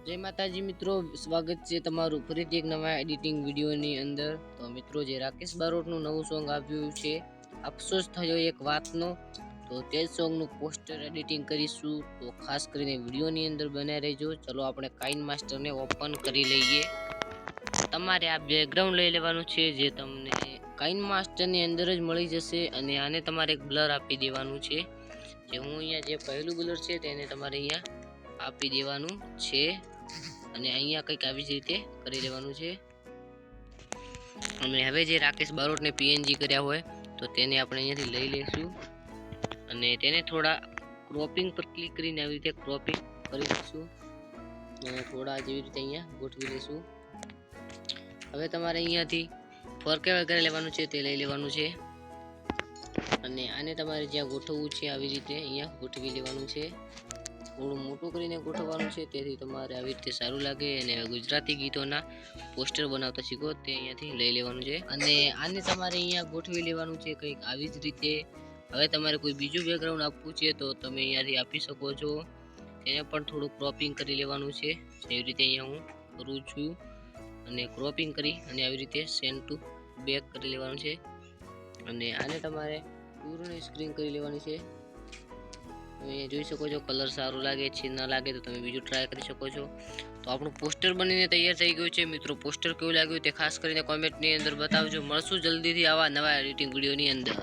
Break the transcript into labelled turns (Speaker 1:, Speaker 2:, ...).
Speaker 1: जय माताजी मित्रों, स्वागत है તમારું ફરીથી એક નવા એડિટિંગ વિડિયોની અંદર। તો મિત્રો, જે રાકેશ બારોટનું નવું સોંગ આવ્યું છે, અફસોસ થયો એક વાતનો, તો તે સોંગનું પોસ્ટર એડિટિંગ કરીશું। તો ખાસ કરીને વિડિયોની અંદર બને રહેજો। ચલો આપણે કાઇન માસ્ટરને ઓપન કરી લઈએ। તમારે આ બેકગ્રાઉન્ડ લઈ લેવાનું છે, જે તમને કાઇન માસ્ટરની અંદર જ મળી જશે, અને આને તમારે એક બ્લર આપી દેવાનું છે। જે હું અહીંયા જે પહેલું બ્લર છે તેને તમારે અહીંયા આપી દેવાનું છે, અને અહીંયા કંઈક આવી જ રીતે કરી લેવાનું છે। અને હવે જે રાકેશ બારોટને પીએનજી કર્યા હોય તો તેને આપણે અહીંયાથી લઈ લેશું, અને તેને થોડા ક્રોપિંગ પર ક્લિક કરીને આવી રીતે ક્રોપિંગ કરી દઈશું, અને થોડા જેવી રીતે અહીંયા ગોઠવી લઈશું। હવે તમારે અહીંયાથી ફરકે વગેરે લેવાનું છે તે લઈ લેવાનું છે, અને આને તમારે જ્યાં ગોઠવવું છે આવી રીતે અહીંયા ગોઠવી લેવાનું છે। થોડું મોટું કરીને ગોઠવવાનું છે, તેથી તમારે આવી રીતે સારું લાગે। અને ગુજરાતી ગીતોના પોસ્ટર બનાવતા શીખો તે અહીંયાથી લઈ લેવાનું છે, અને આને તમારે અહીંયા ગોઠવી લેવાનું છે કંઈક આવી જ રીતે। હવે તમારે કોઈ બીજું બેકગ્રાઉન્ડ આપવું છે તો તમે અહીંયાથી આપી શકો છો। તેને પણ થોડું ક્રોપિંગ કરી લેવાનું છે, જેવી રીતે અહીંયા હું કરું છું, અને ક્રોપિંગ કરી અને આવી રીતે સેન્ડ ટુ બેક કરી લેવાનું છે, અને આને તમારે પૂર્ણ સ્ક્રીન કરી લેવાની છે। તમે જોઈ શકો છો કલર સારું લાગે છે, ના લાગે તો તમે બીજું ટ્રાય કરી શકો છો। તો આપણું પોસ્ટર બનીને તૈયાર થઈ ગયું છે। મિત્રો, પોસ્ટર કેવું લાગ્યું તે ખાસ કરીને કોમેન્ટની અંદર બતાવજો। મળશું જલ્દીથી આવા નવા એડિટિંગ વિડીયોની અંદર।